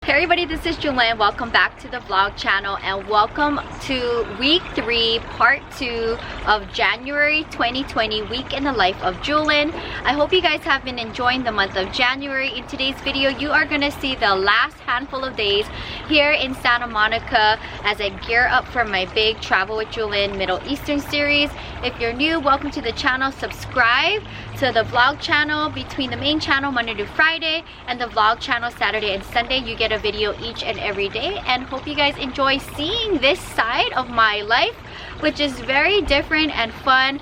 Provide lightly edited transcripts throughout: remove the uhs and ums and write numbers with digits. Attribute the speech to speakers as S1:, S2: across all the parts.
S1: Hey everybody, this is Jewelyn. Welcome back to the vlog channel and welcome to week 3, part 2 of January 2020 week in the life of Jewelyn. I hope you guys have been enjoying the month of January. In today's video, you are going to see the last handful of days here in Santa Monica as I gear up for my big Travel with Jewelyn Middle Eastern series. If you're new, welcome to the channel. Subscribe to the vlog channel between the main channel Monday to Friday and the vlog channel Saturday and Sunday. You get a video each and every day, and hope you guys enjoy seeing this side of my life, which is very different and fun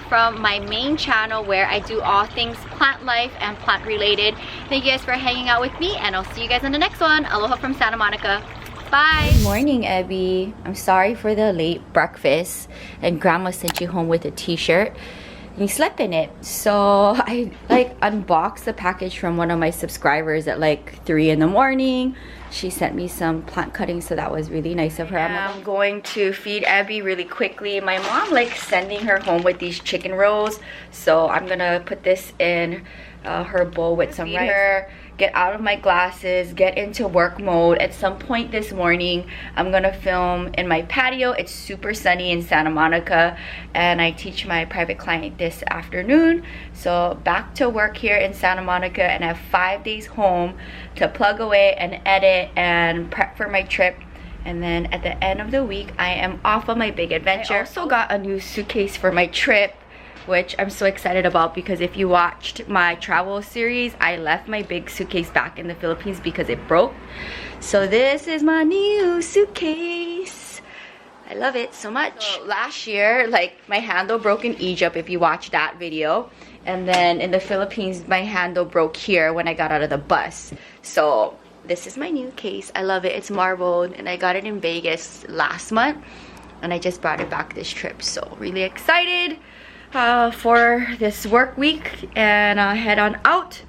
S1: from my main channel where I do all things plant life and plant related. Thank you guys for hanging out with me, and I'll see you guys in the next one. Aloha from Santa Monica. Bye. Good morning, Abby. I'm sorry for the late breakfast, and Grandma sent you home with a t-shirt. You slept in it, so I unboxed the package from one of my subscribers at like 3 in the morning. She sent me some plant cuttings, so that was really nice of her. I'm going to feed Abby really quickly. My mom likes sending her home with these chicken rolls, so I'm gonna put this in her bowl with some rice. Get out of my glasses, get into work mode. At some point this morning, I'm gonna film in my patio. It's super sunny in Santa Monica, and I teach my private client this afternoon. So back to work here in Santa Monica, and I have 5 days home to plug away and edit and prep for my trip. And then at the end of the week, I am off on my big adventure. I also got a new suitcase for my trip, which I'm so excited about, because if you watched my travel series, I left my big suitcase back in the Philippines because it broke. So this is my new suitcase. I love it so much. So last year, like, my handle broke in Egypt, if you watched that video. And then in the Philippines, my handle broke here when I got out of the bus. So this is my new case. I love it. It's marbled, and I got it in Vegas last month. And I just brought it back this trip. So really excited for this work week, and head on out.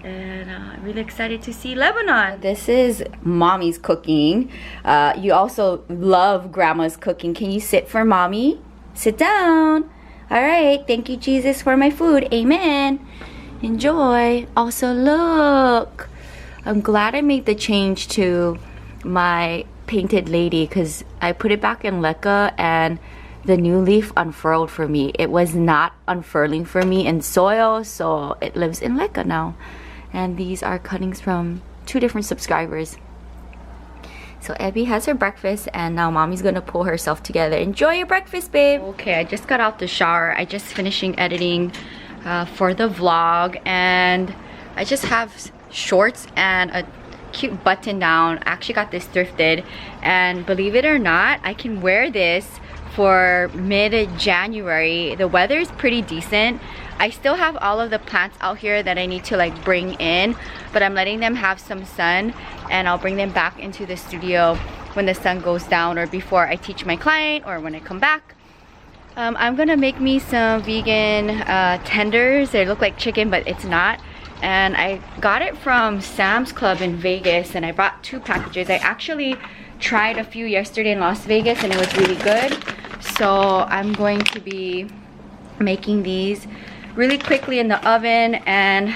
S1: And I'm really excited to see Lebanon. This is Mommy's cooking. You also love Grandma's cooking. Can you sit for Mommy? Sit down. All right. Thank you, Jesus, for my food. Amen. Enjoy. Also, look. I'm glad I made the change to my painted lady, because I put it back in leca and the new leaf unfurled for me. It was not unfurling for me in soil, so it lives in leca now. And these are cuttings from 2 different subscribers. So Abby has her breakfast, and now Mommy's gonna pull herself together. Enjoy your breakfast, babe. Okay, I just got out the shower. I just finishing editing for the vlog, and I just have shorts and a cute button down. I actually got this thrifted, and believe it or not, I can wear this for mid-January. The weather is pretty decent. I still have all of the plants out here that I need to like bring in, but I'm letting them have some sun, and I'll bring them back into the studio when the sun goes down, or before I teach my client, or when I come back. I'm gonna make me some vegan tenders. They look like chicken, but it's not. And I got it from Sam's Club in Vegas, and I bought 2 packages. I actually tried a few yesterday in Las Vegas, and it was really good. So I'm going to be making these really quickly in the oven, and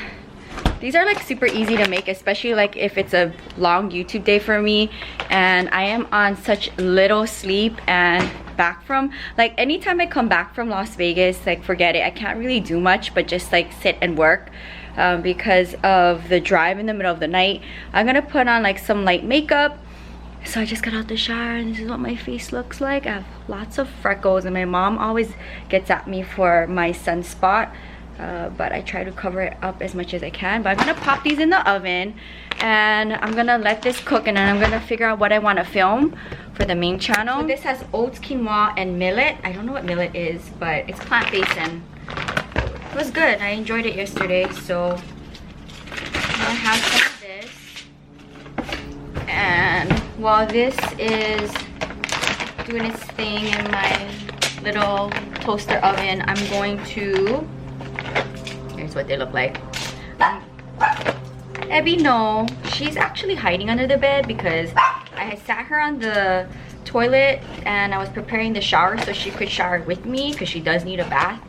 S1: these are like super easy to make, especially like if it's a long YouTube day for me and I am on such little sleep, and back from like anytime I come back from Las Vegas, like forget it. I can't really do much but just like sit and work because of the drive in the middle of the night. I'm gonna put on like some light makeup. So I just got out the shower, and this is what my face looks like. I have lots of freckles, and my mom always gets at me for my sunspot, but I try to cover it up as much as I can. But I'm gonna pop these in the oven, and I'm gonna let this cook, and then I'm gonna figure out what I want to film for the main channel. So this has oats, quinoa, and millet. I don't know what millet is, but it's plant-based, and it was good. I enjoyed it yesterday, so I have some of this. And while this is doing its thing in my little toaster oven, I'm going to, here's what they look like. Abby, no, she's actually hiding under the bed because I had sat her on the toilet and I was preparing the shower so she could shower with me because she does need a bath.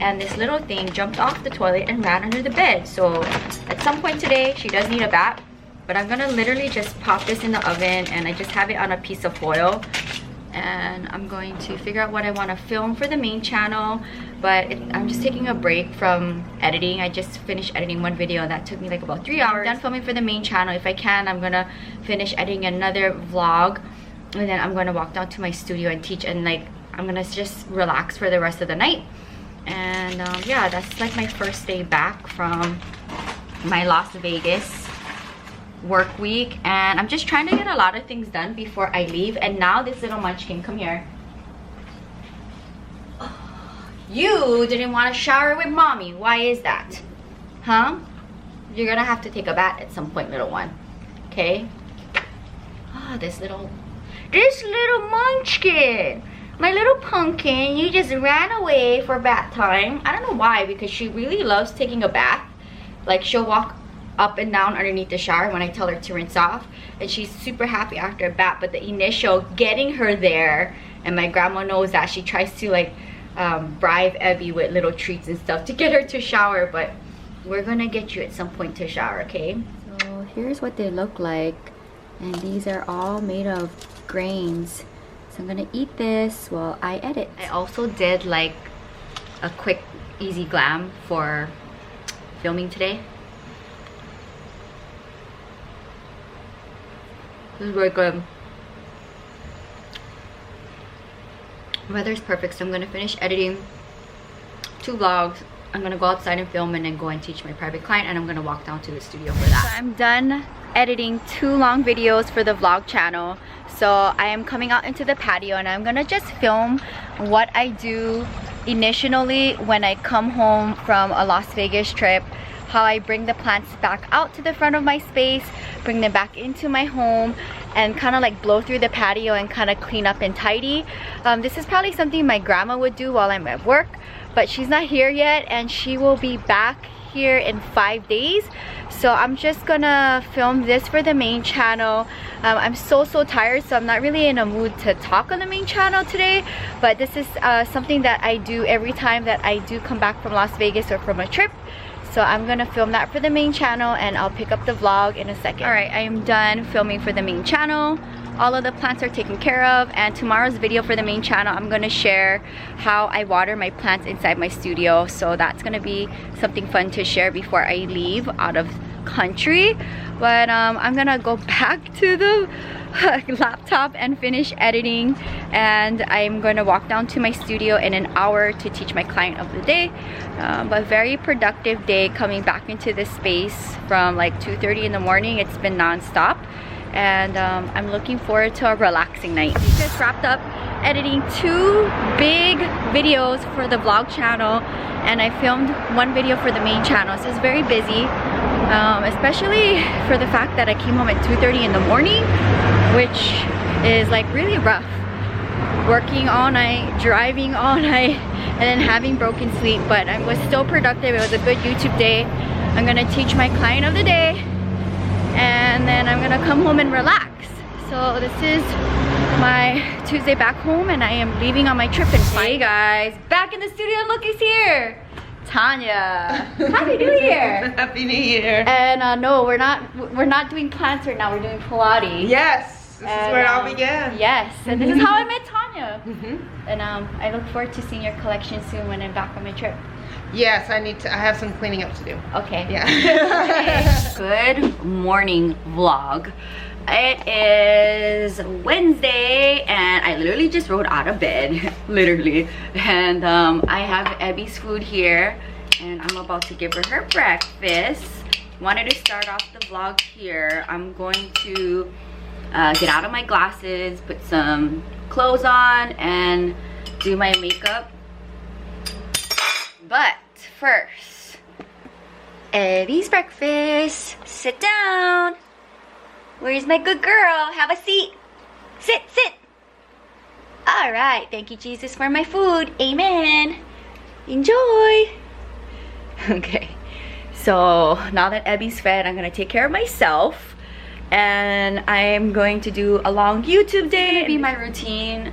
S1: And this little thing jumped off the toilet and ran under the bed. So at some point today, she does need a bath. But I'm gonna literally just pop this in the oven, and I just have it on a piece of foil. And I'm going to figure out what I want to film for the main channel. But I'm just taking a break from editing. I just finished editing one video and that took me like about 3 hours. I'm done filming for the main channel. If I can, I'm gonna finish editing another vlog, and then I'm gonna walk down to my studio and teach, and like I'm gonna just relax for the rest of the night. And yeah, that's like my first day back from my Las Vegas work week, and I'm just trying to get a lot of things done before I leave. And now this little munchkin, come here. You didn't want to shower with mommy. Why is that? Huh? You're gonna have to take a bath at some point, little one. Okay? Ah, this little munchkin, my little pumpkin, you just ran away for bath time. I don't know why, because she really loves taking a bath. Like, she'll walk up and down underneath the shower when I tell her to rinse off, and she's super happy after a bath. But the initial getting her there, and my grandma knows that, she tries to like bribe Evie with little treats and stuff to get her to shower. But we're gonna get you at some point to shower, okay? So here's what they look like, and these are all made of grains. So I'm gonna eat this while I edit. I also did like a quick easy glam for filming today. This is very good. Weather's perfect, so I'm gonna finish editing 2 vlogs. I'm gonna go outside and film, and then go and teach my private client, and I'm gonna walk down to the studio for that. So I'm done editing 2 long videos for the vlog channel. So I am coming out into the patio, and I'm gonna just film what I do initially when I come home from a Las Vegas trip. How I bring the plants back out to the front of my space, bring them back into my home, and kind of like blow through the patio and kind of clean up and tidy. This is probably something my grandma would do while I'm at work, but she's not here yet, and she will be back here in 5 days. So I'm just gonna film this for the main channel. I'm so tired, so I'm not really in a mood to talk on the main channel today, but this is something that I do every time that I do come back from Las Vegas or from a trip. So I'm gonna film that for the main channel, and I'll pick up the vlog in a second. Alright, I am done filming for the main channel. All of the plants are taken care of, and tomorrow's video for the main channel, I'm gonna share how I water my plants inside my studio. So that's gonna be something fun to share before I leave out of country. But I'm gonna go back to the laptop and finish editing, and I'm going to walk down to my studio in an hour to teach my client of the day. But very productive day coming back into this space from like 2:30 in the morning. It's been non-stop, and I'm looking forward to a relaxing night. We just wrapped up editing 2 big videos for the vlog channel, and I filmed 1 video for the main channel, so it's very busy, especially for the fact that I came home at 2:30 in the morning, which is like really rough. Working all night, driving all night, and then having broken sleep. But I was still productive. It was a good YouTube day. I'm gonna teach my client of the day, and then I'm gonna come home and relax. So this is my Tuesday back home, and I am leaving on my trip. And hey guys, back in the studio, and look who's here. Tanya. Happy New Year.
S2: Happy New Year.
S1: And no, we're not doing plants right now. We're doing Pilates.
S2: Yes, this is where it all began.
S1: Yes, and this is how I met Tanya. And I look forward to seeing your collection soon when I'm back on my trip.
S2: Yes, I have some cleaning up to do.
S1: Okay.
S2: Yeah.
S1: Good morning vlog. It is Wednesday, and I literally just rode out of bed, literally. And I have Abby's food here, and I'm about to give her breakfast. Wanted to start off the vlog here. I'm going to get out of my glasses, put some clothes on, and do my makeup. But first, Abby's breakfast. Sit down. Where's my good girl? Have a seat. Sit, sit. All right. Thank you, Jesus, for my food. Amen. Enjoy. Okay. So now that Abby's fed, I'm going to take care of myself. And I'm going to do a long YouTube day. It's going to be my routine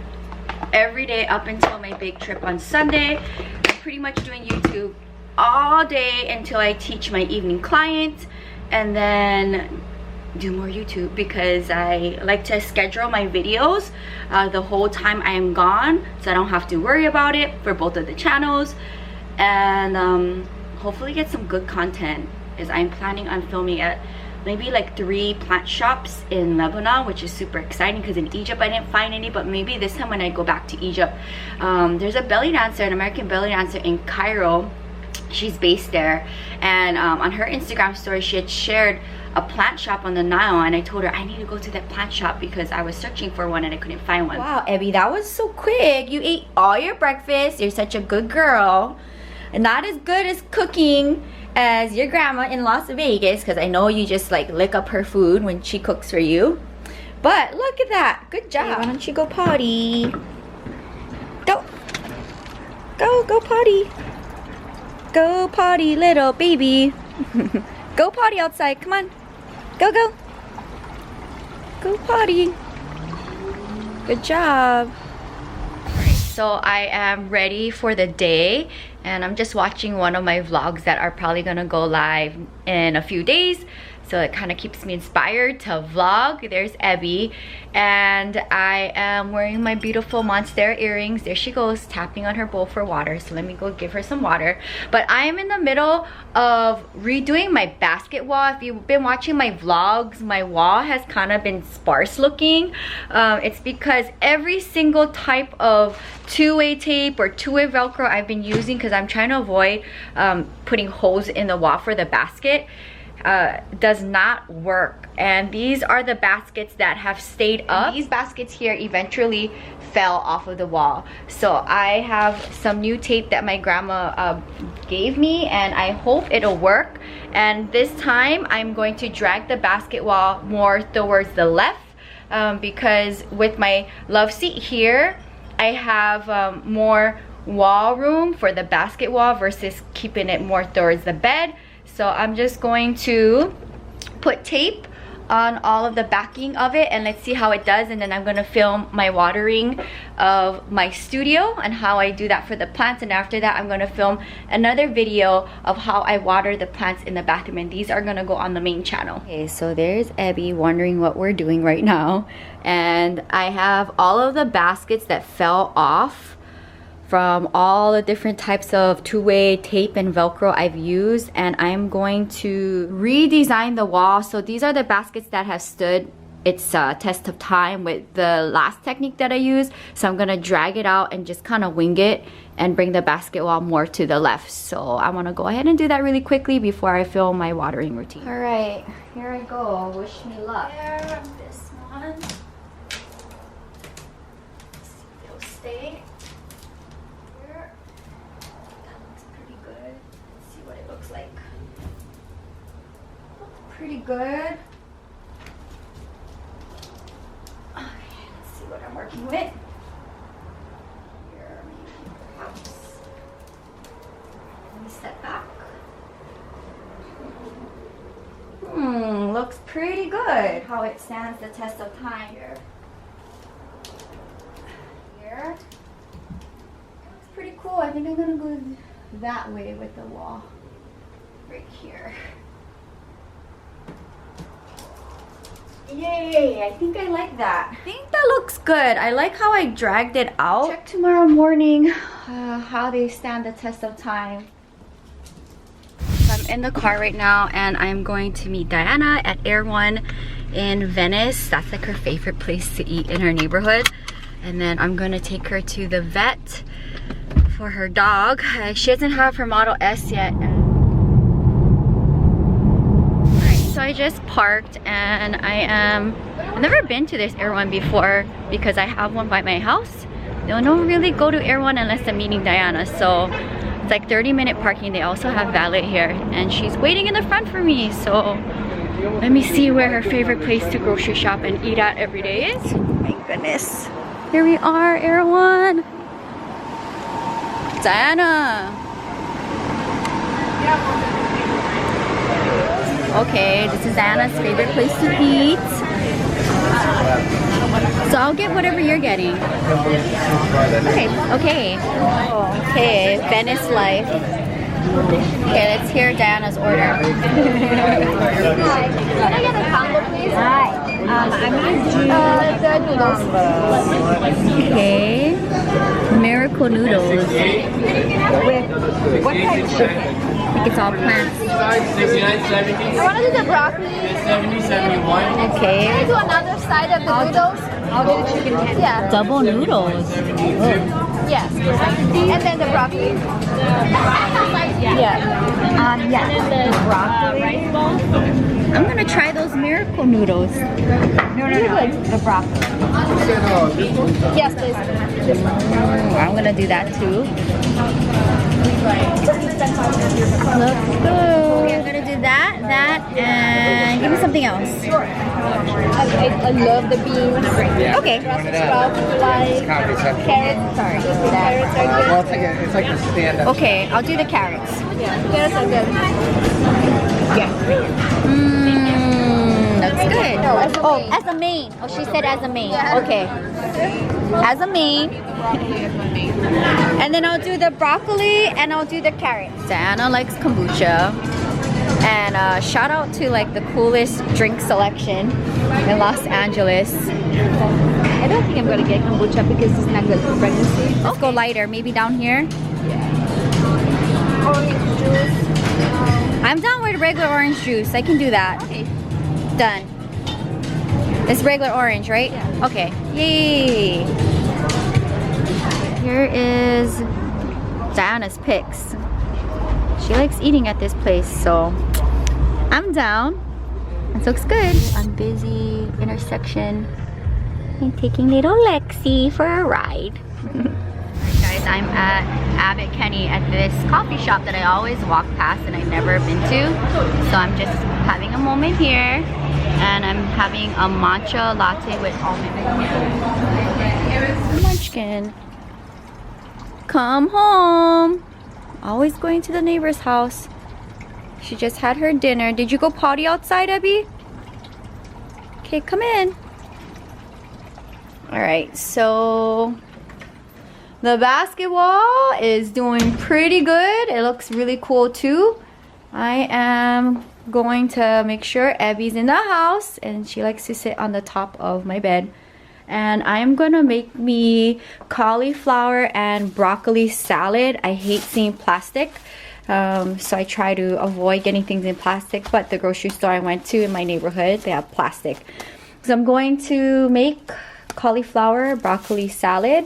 S1: every day up until my big trip on Sunday. I'm pretty much doing YouTube all day until I teach my evening client. And then do more YouTube because I like to schedule my videos the whole time I am gone, so I don't have to worry about it for both of the channels, and hopefully get some good content, as I'm planning on filming at maybe like 3 plant shops in Lebanon, which is super exciting because in Egypt I didn't find any, but maybe this time when I go back to Egypt. There's a belly dancer, an American belly dancer in Cairo. She's based there, and on her Instagram story she had shared a plant shop on the Nile, and I told her I need to go to that plant shop because I was searching for one and I couldn't find one. Wow, Abby, that was so quick. You ate all your breakfast. You're such a good girl. And not as good as cooking as your grandma in Las Vegas, because I know you just like lick up her food when she cooks for you. But look at that. Good job. Hey, why don't you go potty? Go. Go potty. Go potty, little baby. Go potty outside. Come on. Go. Go potty. Good job. So I am ready for the day, and I'm just watching one of my vlogs that are probably gonna go live in a few days, so it kind of keeps me inspired to vlog. There's Abby, and I am wearing my beautiful Monstera earrings. There she goes, tapping on her bowl for water, so let me go give her some water. But I am in the middle of redoing my basket wall. If you've been watching my vlogs, my wall has kind of been sparse looking. It's because every single type of two-way tape or two-way Velcro I've been using, because I'm trying to avoid putting holes in the wall for the basket, does not work. And these are the baskets that have stayed up. These baskets here eventually fell off of the wall, so I have some new tape that my grandma gave me, and I hope it'll work. And this time I'm going to drag the basket wall more towards the left, because with my love seat here I have more wall room for the basket wall versus keeping it more towards the bed. So I'm just going to put tape on all of the backing of it, and let's see how it does. And then I'm going to film my watering of my studio and how I do that for the plants, and after that I'm going to film another video of how I water the plants in the bathroom, and these are going to go on the main channel. Okay, so there's Abby wondering what we're doing right now, and I have all of the baskets that fell off from all the different types of two-way tape and Velcro I've used, and I'm going to redesign the wall. So these are the baskets that have stood its test of time with the last technique that I used. So I'm gonna drag it out and just kind of wing it and bring the basket wall more to the left. So I want to go ahead and do that really quickly before I film my watering routine. All right, here I go. Wish me luck. There, this one. Let's see if it'll stay. Pretty good. Okay, let's see what I'm working with. Here, maybe perhaps. Let me step back. Looks pretty good. How it stands the test of time here. Here. Looks pretty cool. I think I'm gonna go that way with the wall. Right here. Yay, I think I like that. I think that looks good. I like how I dragged it out. Check tomorrow morning how they stand the test of time. So I'm in the car right now, and I'm going to meet Diana at Errands in Venice. That's like her favorite place to eat in her neighborhood. And then I'm gonna take her to the vet for her dog. She doesn't have her Model S yet. So I just parked, and I've never been to this Errands before because I have one by my house. They don't really go to Errands unless I'm meeting Diana, so it's like 30-minute parking. They also have valet here, and she's waiting in the front for me. So let me see where her favorite place to grocery shop and eat at every day is. My goodness. Here we are, Errands. Diana. Okay, this is Anna's favorite place to eat. So I'll get whatever you're getting. Okay. Okay, Venice life. Okay, let's hear Diana's order.
S3: Hi. Can I get a combo, please? Hi. I'm the noodles.
S1: Okay. Miracle noodles.
S3: With what kind of chicken?
S1: I think it's all plants.
S4: 69, 70.
S3: I want to do the broccoli.
S4: 70, 71.
S1: Okay.
S3: Can I do another side of the noodles?
S1: I'll do the chicken tender.
S3: Yeah.
S1: Double noodles.
S3: Yes. And then the broccoli. Yeah. Yeah. And then the broccoli.
S1: I'm gonna try those miracle noodles.
S3: No. The broccoli. Yes, please. This one.
S1: I'm gonna do that too. Let's go. Okay, I'm gonna do that, and give me something else.
S3: I love the beans.
S1: Okay.
S3: Sprouts, like carrots. Sorry. Carrots are good.
S4: Well, it's like a stand-up.
S1: Okay, I'll do the carrots.
S3: Yeah, carrots are good.
S1: That's good.
S3: No, as a main.
S1: As a main. Oh, she said as a main.
S3: Yeah.
S1: Okay. As a main. And then I'll do the broccoli and I'll do the carrots. Diana likes kombucha. And shout out to like the coolest drink selection in Los Angeles.
S3: I don't think I'm gonna get kombucha because it's not good for pregnancy.
S1: Let's go lighter. Maybe down here.
S3: Orange juice.
S1: I'm down with regular orange juice. I can do that.
S3: Okay.
S1: Done. It's regular orange, right?
S3: Yeah.
S1: Okay. Yay! Here is Diana's picks. She likes eating at this place, so I'm down. This looks good. I'm busy intersection. I'm taking little Lexi for a ride. Alright guys, I'm at Abbott Kenny at this coffee shop that I always walk past and I've never been to. So I'm just having a moment here. And I'm having a matcha latte with almond milk. Munchkin, come home. Always going to the neighbor's house. She just had her dinner. Did you go potty outside, Abby? Okay, come in. Alright, so the basketball is doing pretty good. It looks really cool too. I am going to make sure Abby's in the house and she likes to sit on the top of my bed. And I'm gonna make me cauliflower and broccoli salad. I hate seeing plastic, so I try to avoid getting things in plastic, but the grocery store I went to in my neighborhood, they have plastic. So I'm going to make cauliflower broccoli salad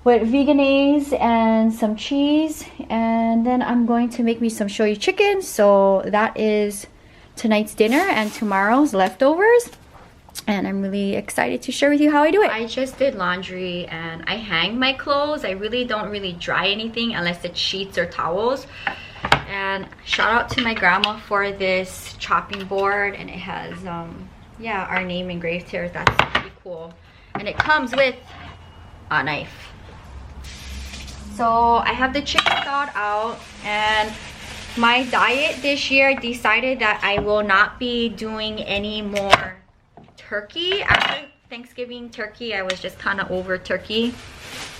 S1: with veganaise and some cheese, and then I'm going to make me some shoyu chicken. So that is tonight's dinner and tomorrow's leftovers, and I'm really excited to share with you how I do it. I just did laundry and I hang my clothes. I really don't dry anything unless it's sheets or towels. And shout out to my grandma for this chopping board, and it has yeah, our name engraved here. That's pretty cool, and it comes with a knife. So I have the chicken thawed out, and my diet this year, I decided that I will not be doing any more turkey. After Thanksgiving turkey, I was just kind of over turkey.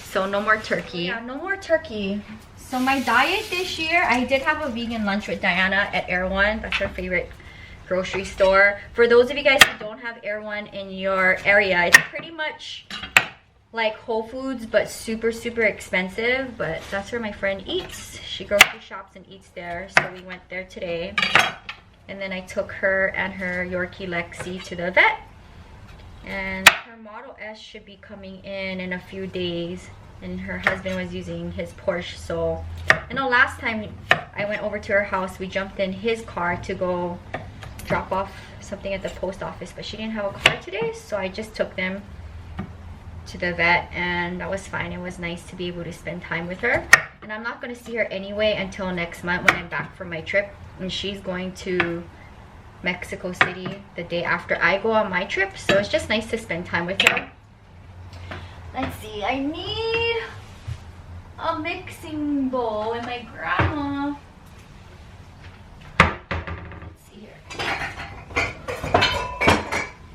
S1: So no more turkey. Yeah, no more turkey. So my diet this year, I did have a vegan lunch with Diana at Errands. That's her favorite grocery store. For those of you guys who don't have Errands in your area, it's pretty much like Whole Foods, but super expensive. But that's where my friend eats. She grocery shops and eats there, so we went there today. And then I took her and her Yorkie Lexi to the vet, and her Model S should be coming in a few days, and her husband was using his Porsche. So I know last time I went over to her house, we jumped in his car to go drop off something at the post office, but she didn't have a car today, so I just took them to the vet, and that was fine. It was nice to be able to spend time with her. And I'm not going to see her anyway until next month when I'm back from my trip, and she's going to Mexico City the day after I go on my trip, so it's just nice to spend time with her. Let's see, I need a mixing bowl with my grandma. Let's see here.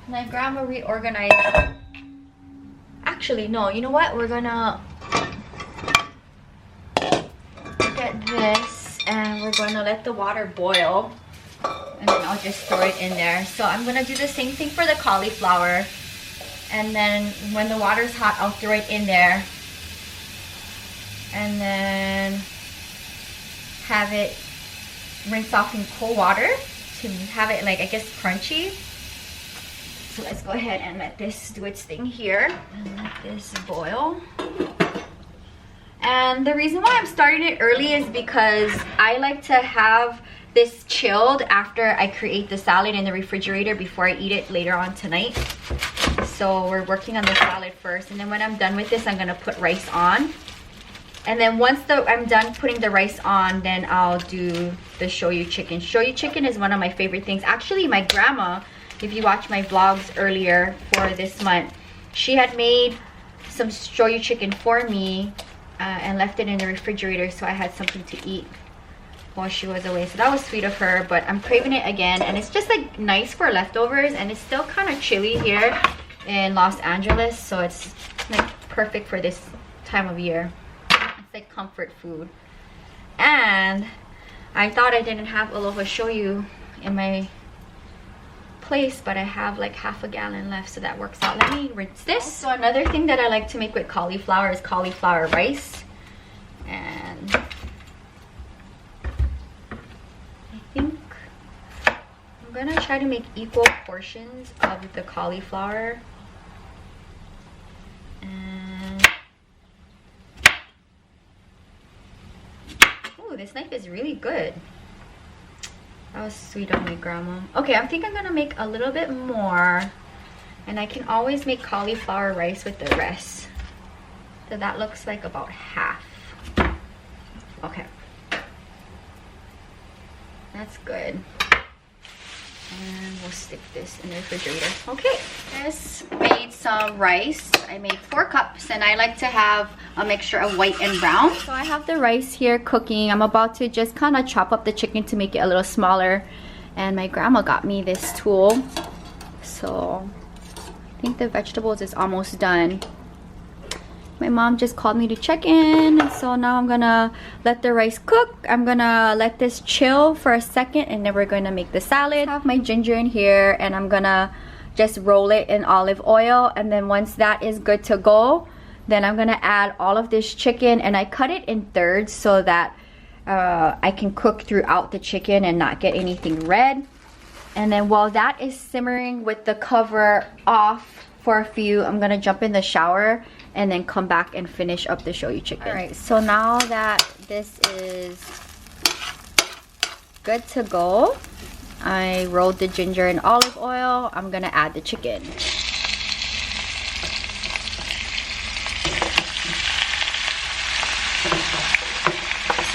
S1: My grandma reorganized. Actually, no, you know what? We're gonna get this. And we're going to let the water boil. And then I'll just throw it in there. So I'm going to do the same thing for the cauliflower. And then when the water's hot, I'll throw it in there. And then have it rinse off in cold water to have it, like, I guess, crunchy. So let's go ahead and let this do its thing here and let this boil. And the reason why I'm starting it early is because I like to have this chilled after I create the salad in the refrigerator before I eat it later on tonight. So we're working on the salad first, and then when I'm done with this, I'm gonna put rice on. And then once I'm done putting the rice on, then I'll do the shoyu chicken. Shoyu chicken is one of my favorite things. Actually, my grandma, if you watch my vlogs earlier for this month, she had made some shoyu chicken for me and left it in the refrigerator so I had something to eat while she was away. So that was sweet of her, but I'm craving it again. And it's just like nice for leftovers, and it's still kind of chilly here in Los Angeles, so it's like perfect for this time of year. Like comfort food. And I thought I didn't have Aloha shoyu in my place, but I have like half a gallon left, so that works out. Let me rinse this. So another thing that I like to make with cauliflower is cauliflower rice. And I think I'm gonna try to make equal portions of the cauliflower. This knife is really good. That was sweet of my grandma. Okay, I think I'm gonna make a little bit more, and I can always make cauliflower rice with the rest. So that looks like about half. Okay, that's good. And we'll stick this in the refrigerator. Okay, just made some rice. I made 4 cups, and I like to have a mixture of white and brown. So I have the rice here cooking. I'm about to just kind of chop up the chicken to make it a little smaller. And my grandma got me this tool. So I think the vegetables is almost done. My mom just called me to check in, so now I'm gonna let the rice cook. I'm gonna let this chill for a second, and then we're gonna make the salad. I have my ginger in here, and I'm gonna just roll it in olive oil, and then once that is good to go, then I'm gonna add all of this chicken, and I cut it in thirds so that I can cook throughout the chicken and not get anything red. And then while that is simmering with the cover off for a few, I'm gonna jump in the shower and then come back and finish up the shoyu chicken. All right, so now that this is good to go, I rolled the ginger in olive oil. I'm gonna add the chicken.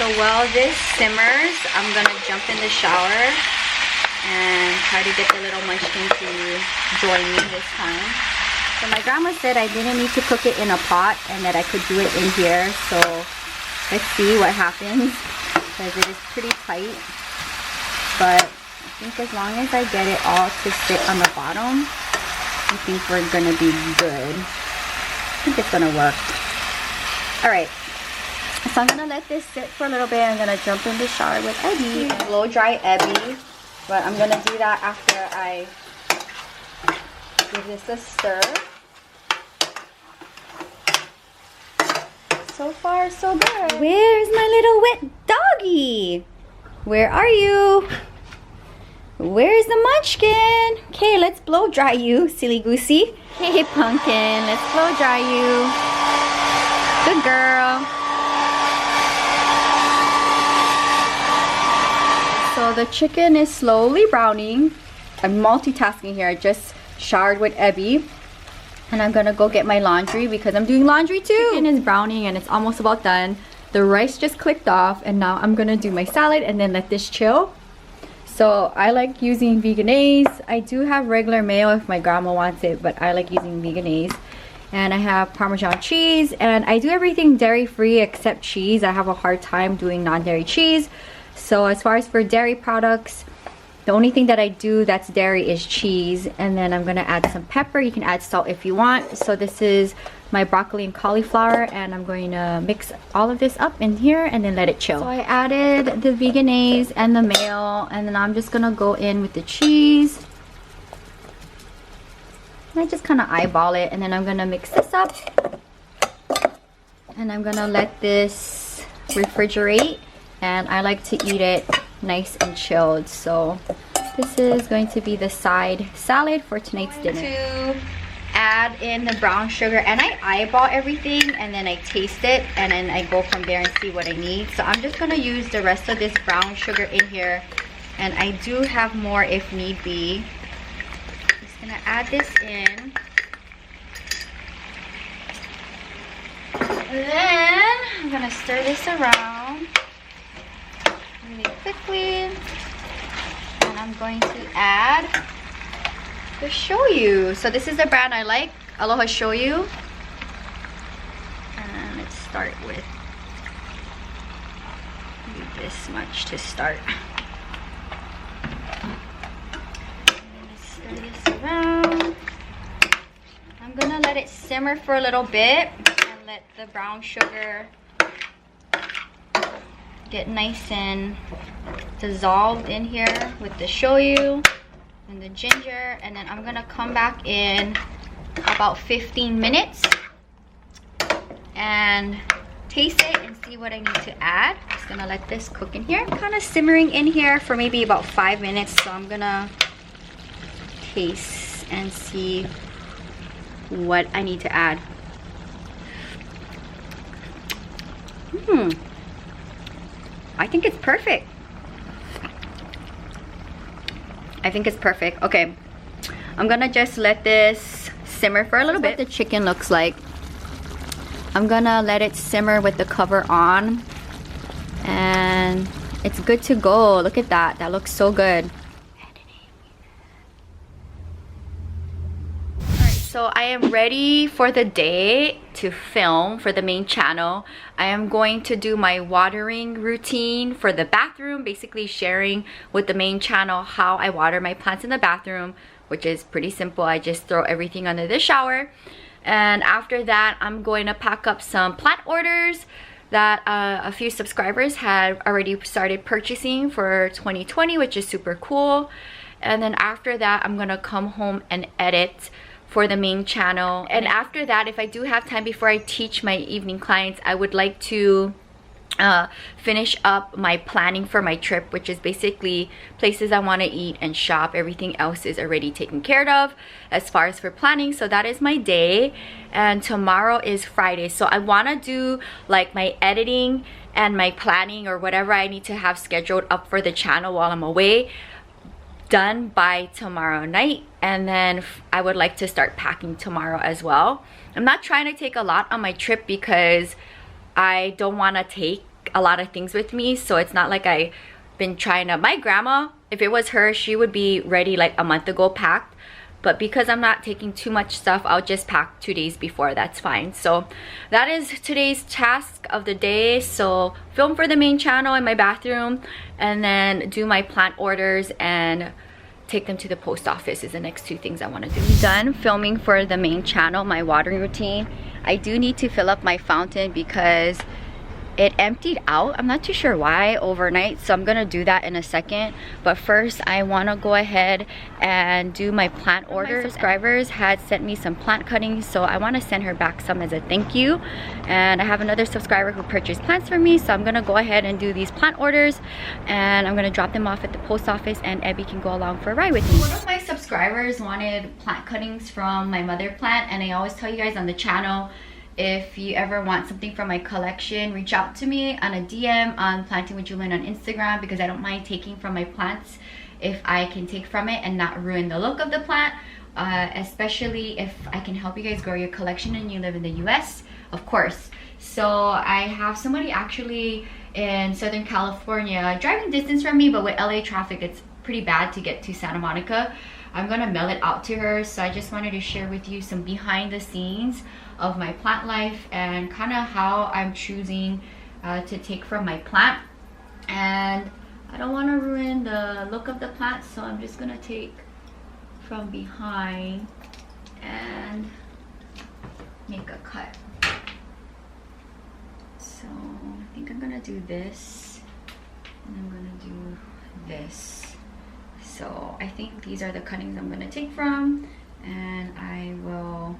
S1: So while this simmers, I'm gonna jump in the shower and try to get the little munchkin to join me this time. So my grandma said I didn't need to cook it in a pot and that I could do it in here. So let's see what happens, because it is pretty tight. But I think as long as I get it all to sit on the bottom, I think we're gonna be good. I think it's gonna work. All right, so I'm gonna let this sit for a little bit. I'm gonna jump in the shower with Eddie, blow dry Eddie. But I'm gonna do that after I give this a stir. So far, so good. Where's my little wet doggy? Where are you? Where's the munchkin? Okay, let's blow dry you, silly goosey. Hey, pumpkin, let's blow dry you. Good girl. So the chicken is slowly browning. I'm multitasking here. I just showered with Ebby. And I'm gonna go get my laundry because I'm doing laundry too. Chicken is browning and it's almost about done. The rice just clicked off, and now I'm gonna do my salad and then let this chill. So I like using veganese. I do have regular mayo if my grandma wants it, but I like using veganese. And I have Parmesan cheese, and I do everything dairy free except cheese. I have a hard time doing non-dairy cheese. So as far as for dairy products, the only thing that I do that's dairy is cheese. And then I'm gonna add some pepper. You can add salt if you want. So this is my broccoli and cauliflower, and I'm going to mix all of this up in here and then let it chill. So I added the veganese and the mayo, and then I'm just gonna go in with the cheese. And I just kind of eyeball it, and then I'm gonna mix this up, and I'm gonna let this refrigerate, and I like to eat it nice and chilled. So this is going to be the side salad for tonight's dinner. To add in the brown sugar, and I eyeball everything and then I taste it, and then I go from there and see what I need. So I'm just gonna use the rest of this brown sugar in here, and I do have more if need be. Just gonna add this in, and then I'm gonna stir this around really quickly, and I'm going to add the shoyu. So this is the brand I like, Aloha shoyu. And let's start with maybe this much to start. Stir this around. I'm gonna let it simmer for a little bit and let the brown sugar get nice and dissolved in here with the shoyu and the ginger, and then I'm gonna come back in about 15 minutes and taste it and see what I need to add. Just gonna let this cook in here, kind of simmering in here for maybe about 5 minutes. So I'm gonna taste and see what I need to add. I think it's perfect. I think it's perfect. Okay, I'm gonna just let this simmer for a little bit. What the chicken looks like. I'm gonna let it simmer with the cover on, and it's good to go. Look at that. That looks so good. So I am ready for the day to film for the main channel. I am going to do my watering routine for the bathroom, basically sharing with the main channel how I water my plants in the bathroom, which is pretty simple. I just throw everything under the shower. And after that, I'm going to pack up some plant orders that a few subscribers had already started purchasing for 2020, which is super cool. And then after that, I'm gonna come home and edit for the main channel. And after that, if I do have time before I teach my evening clients, I would like to finish up my planning for my trip, which is basically places I want to eat and shop. Everything else is already taken care of as far as for planning. So that is my day, and tomorrow is Friday. So I want to do like my editing and my planning or whatever I need to have scheduled up for the channel while I'm away done by tomorrow night, and then I would like to start packing tomorrow as well. I'm not trying to take a lot on my trip because I don't want to take a lot of things with me, so it's not like I've been trying to. My grandma, if it was her, she would be ready like a month ago packed, but because I'm not taking too much stuff, I'll just pack 2 days before. That's fine. So that is today's task of the day. So film for the main channel in my bathroom, and then do my plant orders and take them to the post office is the next 2 things I want to do. Done filming for the main channel, my watering routine. I do need to fill up my fountain because it emptied out. I'm not too sure why overnight, so I'm gonna do that in a second. But first, I want to go ahead and do my plant orders. My subscribers had sent me some plant cuttings, so I want to send her back some as a thank you. And I have another subscriber who purchased plants for me, so I'm gonna go ahead and do these plant orders, and I'm gonna drop them off at the post office, and Abby can go along for a ride with me. One of my subscribers wanted plant cuttings from my mother plant, and I always tell you guys on the channel, if you ever want something from my collection, reach out to me on a DM on Planting with Jewelyn on Instagram, because I don't mind taking from my plants if I can take from it and not ruin the look of the plant, especially if I can help you guys grow your collection and you live in the US, of course. So I have somebody actually in Southern California, driving distance from me, but with LA traffic, it's pretty bad to get to Santa Monica. I'm gonna mail it out to her, so I just wanted to share with you some behind the scenes of my plant life and kind of how I'm choosing to take from my plant. And I don't want to ruin the look of the plant, so I'm just gonna take from behind and make a cut. So I think I'm gonna do this, and I'm gonna do this. So I think these are the cuttings I'm gonna take from, and I will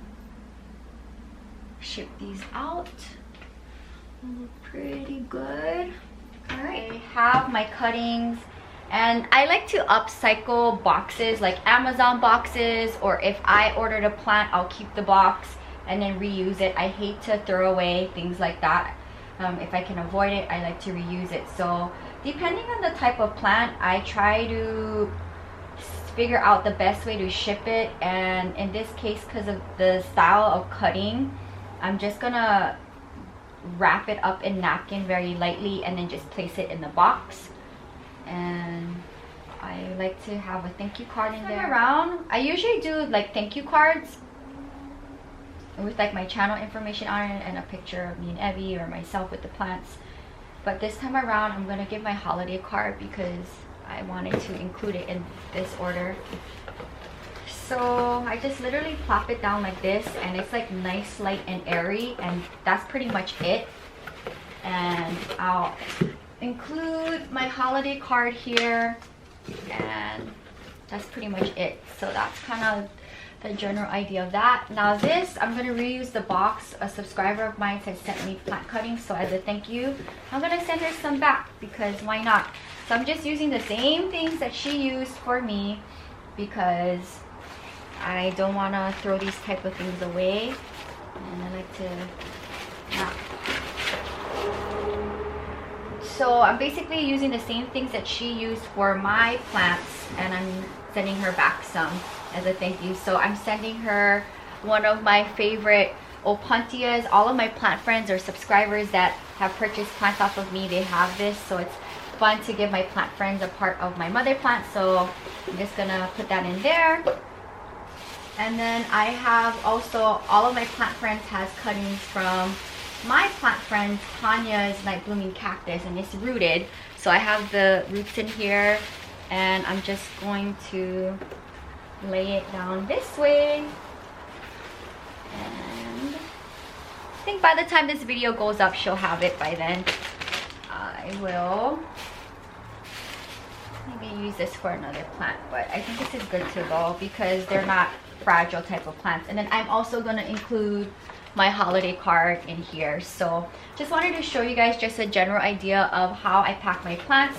S1: ship these out. They look pretty good. All right, I have my cuttings, and I like to upcycle boxes, like Amazon boxes, or if I ordered a plant, I'll keep the box and then reuse it. I hate to throw away things like that. If I can avoid it, I like to reuse it. So depending on the type of plant, I try to figure out the best way to ship it. And in this case, because of the style of cutting, I'm just gonna wrap it up in napkin very lightly and then just place it in the box. And I like to have a thank you card in there. Around, I usually do like thank you cards with like my channel information on it and a picture of me and Evie or myself with the plants. But this time around, I'm gonna give my holiday card because I wanted to include it in this order. So I just literally plop it down like this, and it's like nice, light, and airy, and that's pretty much it. And I'll include my holiday card here, and that's pretty much it. So that's kind of the general idea of that. Now this, I'm going to reuse the box. A subscriber of mine had sent me plant cuttings, so as a thank you, I'm going to send her some back because why not? So I'm just using the same things that she used for me because I don't want to throw these type of things away, and I like to not. So I'm basically using the same things that she used for my plants, and I'm sending her back some as a thank you. So I'm sending her one of my favorite opuntias. All of my plant friends or subscribers that have purchased plants off of me, they have this, so it's fun to give my plant friends a part of my mother plant. So I'm just gonna put that in there. And then I have also, all of my plant friends has cuttings from my plant friend Tanya's night blooming cactus, and it's rooted. So I have the roots in here, and I'm just going to lay it down this way. And I think by the time this video goes up, she'll have it by then. I will maybe use this for another plant, but I think this is good to go because they're not fragile type of plants. And then I'm also going to include my holiday card in here. So just wanted to show you guys just a general idea of how I pack my plants,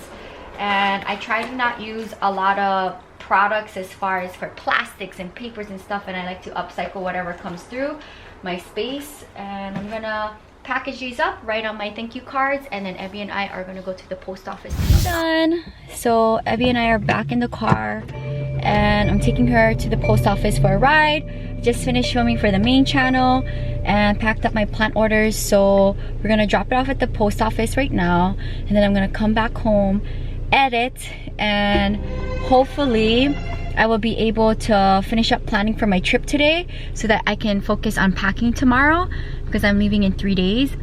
S1: and I try to not use a lot of products as far as for plastics and papers and stuff, and I like to upcycle whatever comes through my space. And I'm gonna package these up, write on my thank you cards, and then Evie and I are gonna go to the post office. Done. So Evie and I are back in the car, and I'm taking her to the post office for a ride. Just finished filming for the main channel and packed up my plant orders, so we're gonna drop it off at the post office right now, and then I'm gonna come back home, edit, and hopefully I will be able to finish up planning for my trip today so that I can focus on packing tomorrow because I'm leaving in 3 days.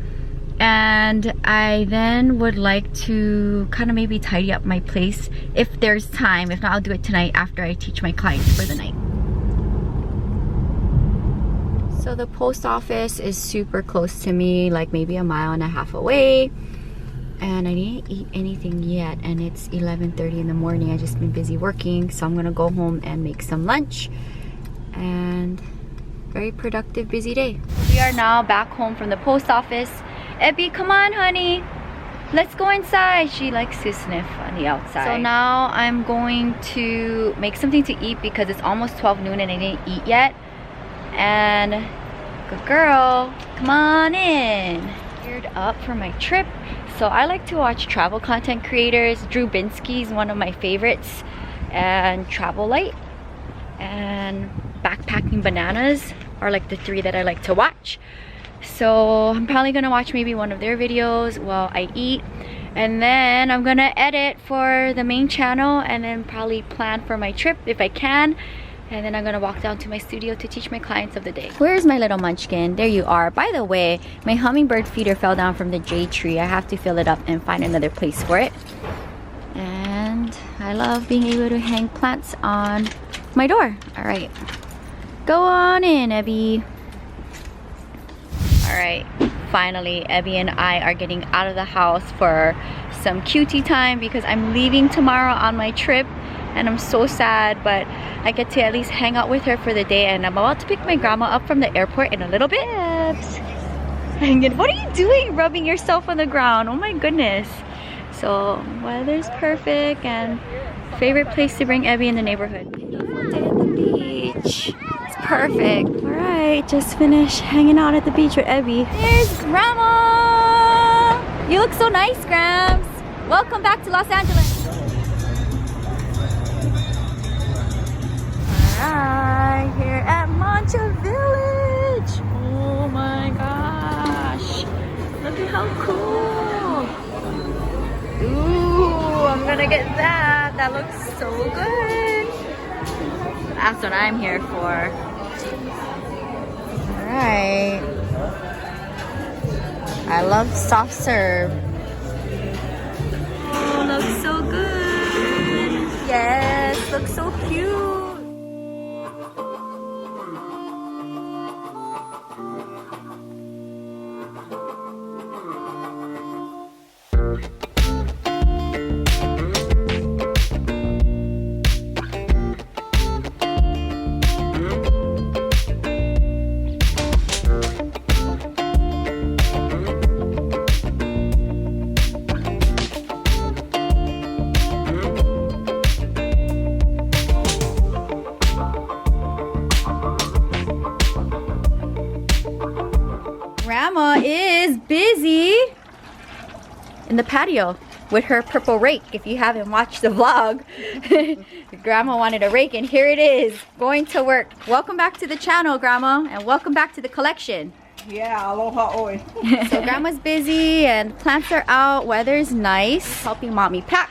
S1: And I then would like to kind of maybe tidy up my place if there's time. If not, I'll do it tonight after I teach my clients for the night. So the post office is super close to me, like maybe a mile and a half away. And I didn't eat anything yet, and it's 11:30 in the morning. I've just been busy working, so I'm gonna go home and make some lunch. And very productive, busy day. We are now back home from the post office. Ebby, come on, honey. Let's go inside. She likes to sniff on the outside. So now I'm going to make something to eat because it's almost 12 noon and I didn't eat yet. And good girl, come on in. Geared up for my trip. So I like to watch travel content creators. Drew Binsky's one of my favorites, and Travel Light and Backpacking Bananas are like the three that I like to watch. So I'm probably gonna watch maybe one of their videos while I eat, and then I'm gonna edit for the main channel and then probably plan for my trip if I can. And then I'm gonna walk down to my studio to teach my clients of the day. Where's my little munchkin? There you are. By the way, my hummingbird feeder fell down from the jade tree. I have to fill it up and find another place for it. And I love being able to hang plants on my door. All right, go on in, Evie. Alright, finally Abby and I are getting out of the house for some cutie time because I'm leaving tomorrow on my trip and I'm so sad, but I get to at least hang out with her for the day, and I'm about to pick my grandma up from the airport in a little bit. What are you doing rubbing yourself on the ground? Oh my goodness. So weather's perfect and favorite place to bring Abby in the neighborhood. Beautiful day at the beach. It's perfect. Alright, just finished hanging out at the beach with Abby. There's Grandma! You look so nice, Grams. Welcome back to Los Angeles. Alright, here at Mancha Village. Oh my gosh. Look at how cool. Ooh, I'm gonna get that. That looks so good. That's what I'm here for. Alright. I love soft serve. Oh, looks so good. Yes, looks so cute. Grandma is busy in the patio with her purple rake. If you haven't watched the vlog, Grandma wanted a rake and here it is, going to work. Welcome back to the channel, Grandma, and welcome back to the collection.
S2: Yeah, aloha oi.
S1: So Grandma's busy and plants are out, weather's nice, helping Mommy pack.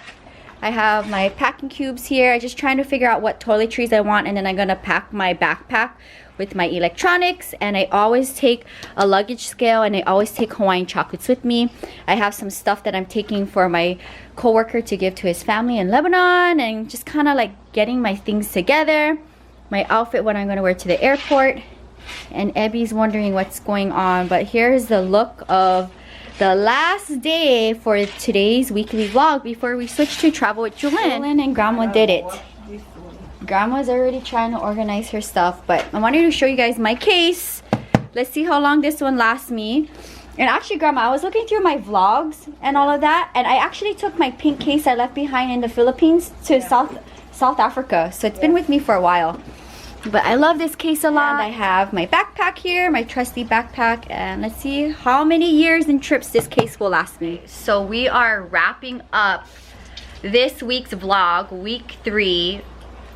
S1: I have my packing cubes here. I'm just trying to figure out what toiletries I want, and then I'm gonna pack my backpack with my electronics, and I always take a luggage scale and I always take Hawaiian chocolates with me. I have some stuff that I'm taking for my coworker to give to his family in Lebanon, and just kind of like getting my things together. My outfit, what I'm going to wear to the airport. And Abby's wondering what's going on, but here's the look of the last day for today's weekly vlog before we switch to travel with Jewelyn. Jewelyn and Grandma did it. Grandma's already trying to organize her stuff, but I wanted to show you guys my case. Let's see how long this one lasts me. And actually, Grandma, I was looking through my vlogs and all of that, and I actually took my pink case I left behind in the Philippines to South Africa, so it's been with me for a while. But I love this case a lot. And I have my backpack here, my trusty backpack, and let's see how many years and trips this case will last me. So we are wrapping up this week's vlog, week 3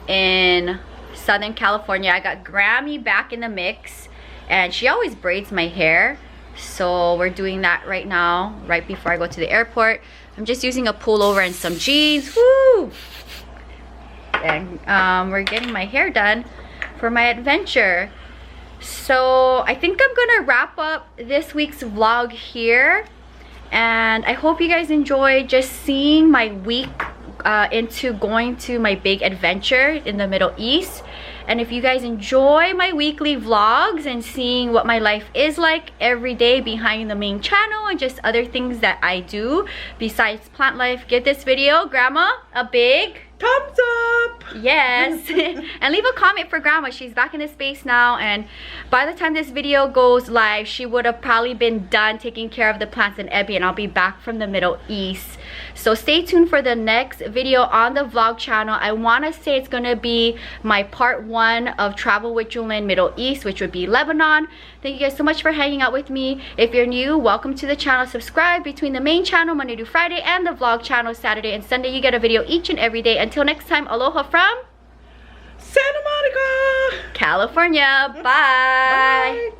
S1: in Southern California. I got Grammy back in the mix, and she always braids my hair, so we're doing that right now, right before I go to the airport. I'm just using a pullover and some jeans. Woo! And we're getting my hair done for my adventure. So I think I'm gonna wrap up this week's vlog here, and I hope you guys enjoyed just seeing my week into going to my big adventure in the Middle East. And if you guys enjoy my weekly vlogs and seeing what my life is like every day behind the main channel and just other things that I do besides plant life, give this video, Grandma, a big
S2: thumbs up.
S1: Yes. And leave a comment for Grandma. She's back in the space now, and by the time this video goes live, she would have probably been done taking care of the plants and Abby, and I'll be back from the Middle East. So stay tuned for the next video on the vlog channel. I want to say it's going to be my part 1 of travel with Jewelyn Middle East, which would be Lebanon. Thank you guys so much for hanging out with me. If you're new, welcome to the channel. Subscribe. Between the main channel Monday to Friday and the vlog channel Saturday and Sunday, you get a video each and every day. Until next time, aloha from
S2: Santa Monica,
S1: California. Bye.
S2: Bye.